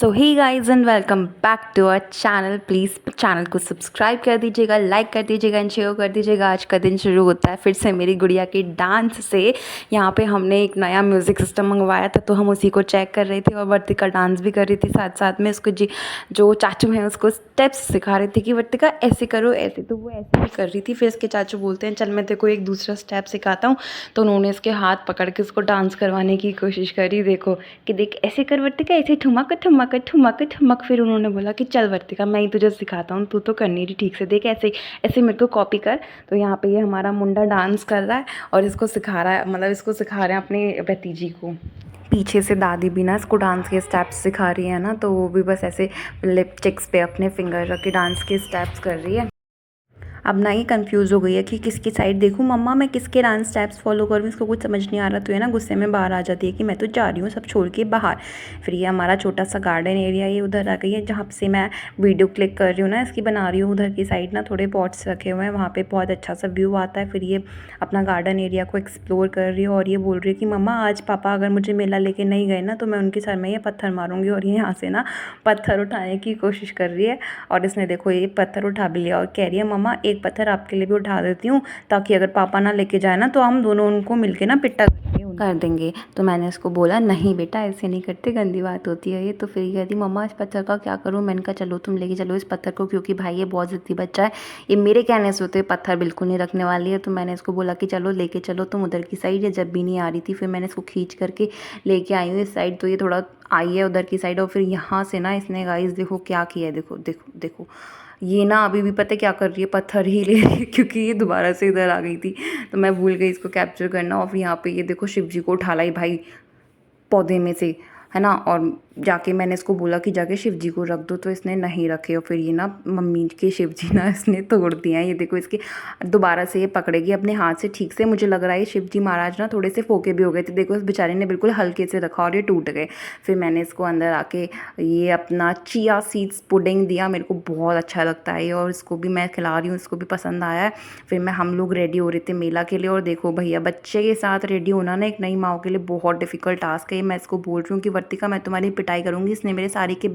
So hi guys and welcome back to our channel. Please channel को subscribe कर दीजिएगा, like कर दीजिएगा एंड शेयर कर दीजिएगा। आज का दिन शुरू होता है फिर से मेरी गुड़िया के डांस से। यहाँ पे हमने एक नया म्यूज़िक सिस्टम मंगवाया था तो हम उसी को चेक कर रहे थे और वर्तिका डांस भी कर रही थी साथ साथ में। उसको जो चाचू हैं उसको स्टेप्स सिखा रहे थे कि वर्तिका ऐसे करो ऐसे, तो वो ऐसे ही कर रही थी। फिर इसके चाचू बोलते हैं चल मैं तेरे को एक दूसरा स्टेप सिखाता हूँ, तो उन्होंने इसके हाथ पकड़ के उसको डांस करवाने की कोशिश करी। देखो कि देख ऐसे कर वर्तिका, ऐसे ठुमक ठुमक ठुमक ठुमक। फिर उन्होंने बोला कि चल वर्तिका मैं ही तुझे सिखाता हूँ, तू तो कर नहीं रही ठीक से, देख ऐसे ऐसे मेरे को कॉपी कर। तो यहाँ पे ये हमारा मुंडा डांस कर रहा है और इसको सिखा रहा है, मतलब इसको सिखा रहे हैं अपनी भतीजी को। पीछे से दादी भी ना इसको डांस के स्टेप्स सिखा रही है ना, तो वो भी बस ऐसे लिपस्टिक्स पे अपने फिंगर रख के डांस के स्टेप्स कर रही है। अब ना ये कंफ्यूज हो गई है कि किसकी साइड देखूँ, मम्मा मैं किसके डांस स्टेप्स फॉलो करूँ, इसको कुछ समझ नहीं आ रहा। तो ये ना गुस्से में बाहर आ जाती है कि मैं तो जा रही हूँ सब छोड़ के बाहर। फिर ये हमारा छोटा सा गार्डन एरिया ये उधर आ गई है जहाँ से मैं वीडियो क्लिक कर रही हूँ ना, इसकी बना रही हूँ। उधर की साइड ना थोड़े पॉट्स रखे हुए हैं, वहाँ पर बहुत अच्छा सा व्यू आता है। फिर ये अपना गार्डन एरिया को एक्सप्लोर कर रही है और ये बोल रही है कि मम्मा आज पापा अगर मुझे मेला लेके नहीं गए ना तो मैं उनके सर में ये पत्थर मारूंगी। और ये यहाँ से ना पत्थर उठाने की कोशिश कर रही है और इसने देखो ये पत्थर उठा भी लिया और कह रही है मम्मा एक पत्थर आपके लिए भी उठा देती हूँ, ताकि अगर पापा ना लेके जाए ना तो हम दोनों उनको मिलके ना पिट्टा कर देंगे। तो मैंने इसको बोला नहीं बेटा ऐसे नहीं करते, गंदी बात होती है ये। तो फिर ये कहती मम्मा इस पत्थर का क्या करूँ। मैंने कहा चलो तुम लेके चलो इस पत्थर को, क्योंकि भाई ये बहुत ज़िद्दी बच्चा है, ये मेरे कहने से होते पत्थर बिल्कुल नहीं रखने वाली है। तो मैंने इसको बोला कि चलो लेके चलो तुम उधर की साइड। ये जब भी नहीं आ रही थी फिर मैंने इसको खींच करके लेके आई हूँ इस साइड। तो ये थोड़ा आई है उधर की साइड और फिर यहाँ से ना इसने गाइस देखो क्या किया है, देखो देखो देखो। ये ना अभी भी पता है क्या कर रही है, पत्थर ही ले रही है क्योंकि ये दोबारा से इधर आ गई थी तो मैं भूल गई इसको कैप्चर करना। और फिर यहाँ पे ये देखो शिव जी को उठा लाई भाई पौधे में से, है ना। और जाके मैंने इसको बोला कि जाके शिव जी को रख दो तो इसने नहीं रखे। और फिर ये ना मम्मी के शिव जी ना इसने तोड़ दिया है। ये देखो इसके दोबारा से ये पकड़ेगी अपने हाथ से ठीक से। मुझे लग रहा है शिव जी महाराज ना थोड़े से फोके भी हो गए थे, देखो इस बेचारे ने बिल्कुल हल्के से रखा और ये टूट गए। फिर मैंने इसको अंदर आके ये अपना चिया सीड्स पुडिंग दिया, मेरे को बहुत अच्छा लगता है और इसको भी मैं खिला रही हूँ, इसको भी पसंद आया है। फिर हम लोग रेडी हो रहे थे मेला के लिए और देखो भैया बच्चे के साथ रेडी होना ना एक नई माँ के लिए बहुत डिफ़िकल्ट टास्क है। मैं इसको बोल रही हूँ कि वर्तिका मैं तुम्हारी पिटाई करूँगी, इसने मेरे साड़ी के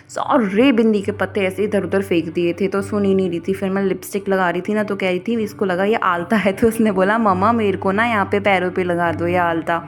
सारे बिंदी के पत्ते ऐसे इधर उधर फेंक दिए थे तो सुन ही नहीं रही थी। फिर मैं लिपस्टिक लगा रही थी ना तो कह रही थी इसको लगा ये आलता है, तो उसने बोला मम्मा मेरे को ना यहाँ पे पैरों पे लगा दो ये आलता।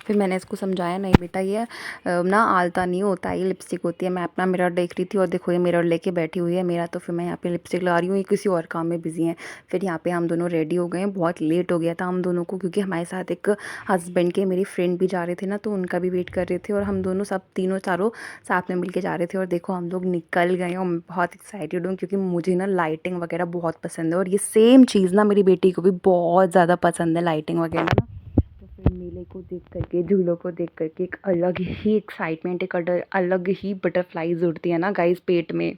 फिर मैंने इसको समझाया नहीं बेटा ये ना आलता नहीं होता, ये लिपस्टिक होती है। मैं अपना मिरर देख रही थी और देखो ये मिरर लेके बैठी हुई है मेरा, तो फिर मैं यहाँ पे लिपस्टिक लगा रही हूँ, ये किसी और काम में बिजी हैं। फिर यहाँ पे हम दोनों रेडी हो गए हैं, बहुत लेट हो गया था हम दोनों को क्योंकि हमारे साथ एक हस्बैंड के मेरी फ्रेंड भी जा रहे थे ना, तो उनका भी वेट कर रहे थे और हम दोनों सब तीनों चारों साथ में मिल के जा रहे थे। और देखो हम लोग निकल गए और मैं बहुत एक्साइटेड हूँ क्योंकि मुझे ना लाइटिंग वगैरह बहुत पसंद है और ये सेम चीज़ ना मेरी बेटी को भी बहुत ज़्यादा पसंद है लाइटिंग वगैरह ना। फिर मेले को देख करके, झूलों को देख करके एक अलग ही एक्साइटमेंट, एक अलग ही बटरफ्लाईज उड़ती है ना गाइस पेट में।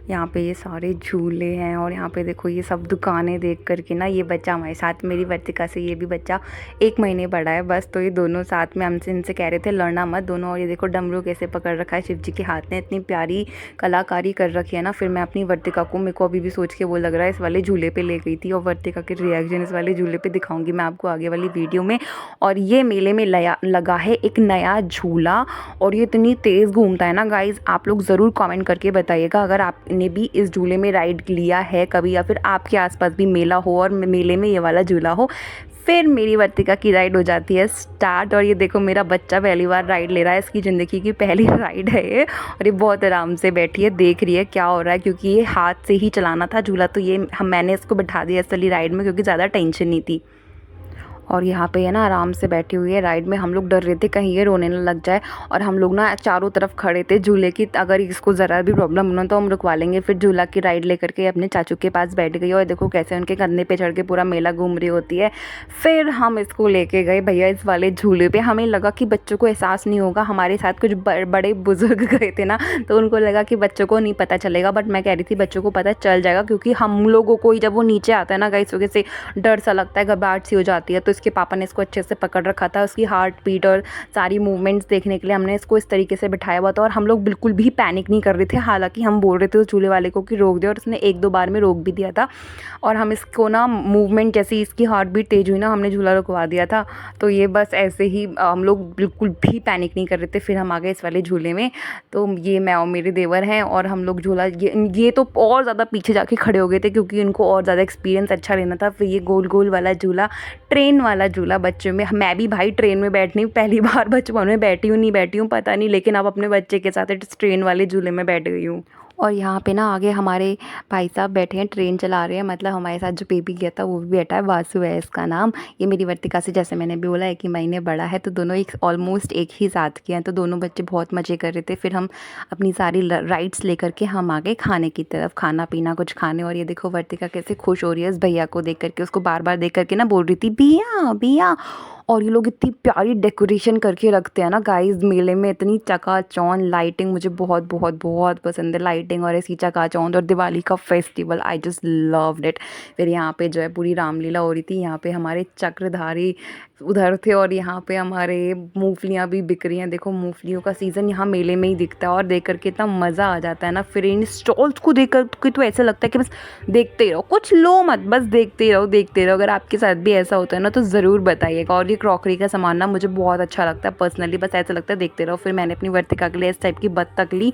यहाँ पे ये सारे झूले हैं और यहाँ पे देखो ये सब दुकानें देख करके ना ये बच्चा हमारे साथ, मेरी वर्तिका से ये भी बच्चा 1 महीने बड़ा है बस, तो ये दोनों साथ में हमसे इनसे कह रहे थे लड़ना मत दोनों। और ये देखो डमरू कैसे पकड़ रखा है शिव जी के हाथ में, इतनी प्यारी कलाकारी कर रखी है ना। फिर मैं अपनी वर्तिका को, मेरे को अभी भी सोच के वो लग रहा है इस वाले झूले पर ले गई थी और वर्तिका के रिएक्शन इस वाले झूले पर दिखाऊँगी मैं आपको आगे वाली वीडियो में। और ये मेले में लगा है एक नया झूला और ये इतनी तेज़ घूमता है ना गाइज़, आप लोग ज़रूर कॉमेंट करके बताइएगा अगर आपने भी इस झूले में राइड लिया है कभी या फिर आपके आसपास भी मेला हो और मेले में ये वाला झूला हो। फिर मेरी वर्तिका की राइड हो जाती है स्टार्ट और ये देखो मेरा बच्चा पहली बार राइड ले रहा है, इसकी ज़िंदगी की पहली राइड है ये और ये बहुत आराम से बैठी है, देख रही है क्या हो रहा है क्योंकि ये हाथ से ही चलाना था झूला, तो ये मैंने इसको बैठा दिया इस वाली राइड में क्योंकि ज़्यादा टेंशन नहीं थी। और यहाँ पे है ना आराम से बैठी हुई है राइड में। हम लोग डर रहे थे कहीं ये रोने ना लग जाए और हम लोग ना चारों तरफ खड़े थे झूले की, अगर इसको ज़रा भी प्रॉब्लम हो तो हम रुकवा लेंगे। फिर झूला की राइड लेकर के अपने चाचू के पास बैठ गई और देखो कैसे उनके कंधे पे चढ़ के पूरा मेला घूम रही होती है। फिर हम इसको लेके गए भैया इस वाले झूले पे। हमें लगा कि बच्चों को एहसास नहीं होगा, हमारे साथ कुछ बड़े बुजुर्ग गए थे ना तो उनको लगा कि बच्चों को नहीं पता चलेगा, बट मैं कह रही थी बच्चों को पता चल जाएगा क्योंकि हम लोगों को ही जब वो नीचे आता है ना गाइस वजह से डर सा लगता है, घबराहट सी हो जाती है। तो उसके पापा ने इसको अच्छे से पकड़ रखा था। उसकी हार्ट बीट और सारी मूवमेंट्स देखने के लिए हमने इसको इस तरीके से बिठाया हुआ था और हम लोग बिल्कुल भी पैनिक नहीं कर रहे थे। हालाँकि हम बोल रहे थे उस झूले वाले को कि रोक दे, और उसने 1-2 बार में रोक भी दिया था। और हम इसको ना मूवमेंट जैसे ही इसकी हार्ट बीट तेज़ हुई ना, हमने झूला रुकवा दिया था। तो ये बस ऐसे ही हम लोग बिल्कुल भी पैनिक नहीं कर रहे थे। फिर हम आ गए इस वाले झूले में। तो ये मैं और मेरे देवर हैं और हम लोग झूला ये तो और ज़्यादा पीछे जाके खड़े हो गए थे क्योंकि उनको और ज़्यादा एक्सपीरियंस अच्छा लेना था। फिर ये गोल-गोल वाला झूला, ट्रेन वाला झूला बच्चों में, मैं भी भाई ट्रेन में बैठनी पहली बार बचपन में बैठी हूँ, नहीं बैठी हूँ पता नहीं, लेकिन अब अपने बच्चे के साथ इस ट्रेन वाले झूले में बैठ गई हूँ। और यहाँ पे ना आगे हमारे भाई साहब बैठे हैं, ट्रेन चला रहे हैं। मतलब हमारे साथ जो बेबी गया था वो भी बैठा है, वासु है इसका नाम। ये मेरी वर्तिका से, जैसे मैंने भी बोला, 1 ही महीने बड़ा है, तो दोनों एक ऑलमोस्ट एक ही साथ के हैं। तो दोनों बच्चे बहुत मज़े कर रहे थे। फिर हम अपनी सारी राइड्स लेकर के हम आ गए खाने की तरफ, खाना पीना कुछ खाने। और ये देखो वर्तिका कैसे खुश हो रही है इस भैया को देख करके, उसको बार बार देख करके ना बोल रही थी भैया भैया। और ये लोग इतनी प्यारी डेकोरेशन करके रखते हैं ना गाइस मेले में, इतनी चकाचौंध लाइटिंग, मुझे बहुत बहुत बहुत पसंद है लाइटिंग और ऐसी चकाचौंध और दिवाली का festival, I just loved it. फिर यहाँ पे जो है पूरी रामलीला हो रही थी। यहाँ पे हमारे चक्रधारी उधर थे और यहाँ पे हमारे मूंगफलियाँ भी बिक रही हैं। देखो मूंगफलियों का सीज़न यहाँ मेले में ही दिखता है और देख करके इतना मज़ा आ जाता है ना। फिर इन स्टॉल्स को देख कर के तो ऐसा लगता है कि बस देखते ही रहो, कुछ लो मत, बस देखते रहो देखते रहो। अगर आपके साथ भी ऐसा होता है ना तो ज़रूर बताइएगा। और ये क्रॉकरी का सामान ना मुझे बहुत अच्छा लगता है पर्सनली, बस ऐसा लगता है देखते रहो। फिर मैंने अपनी वर्तिका के लिए इस टाइप की बत्तख ली,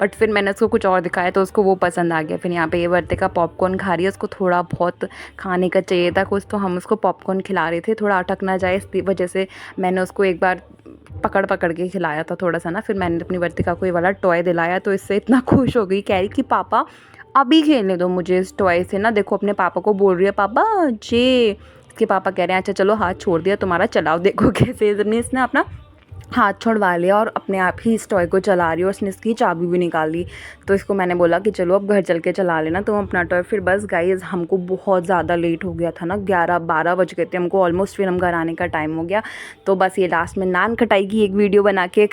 बट फिर मैंने उसको कुछ और दिखाया तो उसको वो पसंद आ गया। फिर यहाँ पे ये वर्तिका पॉपकॉर्न खा रही है, उसको थोड़ा बहुत खाने का चाहिए था कुछ, तो हम उसको पॉपकॉर्न खिला रहे थे, थोड़ा अटक ना जाए इस वजह से मैंने उसको एक बार पकड़ के खिलाया था थोड़ा सा ना। फिर मैंने अपनी वर्तिका को ये वाला टॉय दिलाया तो इससे इतना खुश हो गई, कह रही कि पापा अभी खेलने दो मुझे इस टॉय से ना। देखो अपने पापा को बोल रही है पापा जे, इसके पापा कह रहे हैं अच्छा चलो हाथ छोड़ दिया तुम्हारा, चलाओ। देखो कैसे इसने अपना हाथ छुड़वा लिया और अपने आप ही इस टॉय को चला रही है और उसने इसकी चाबी भी निकाल ली। तो इसको मैंने बोला कि चलो अब घर चल के चला लेना तुम अपना टॉय। फिर बस गाइस हमको बहुत ज़्यादा लेट हो गया था ना, 11-12 बज गए थे हमको ऑलमोस्ट। फिर हम घर आने का टाइम हो गया। तो बस ये लास्ट में नान खटाई की एक वीडियो बना के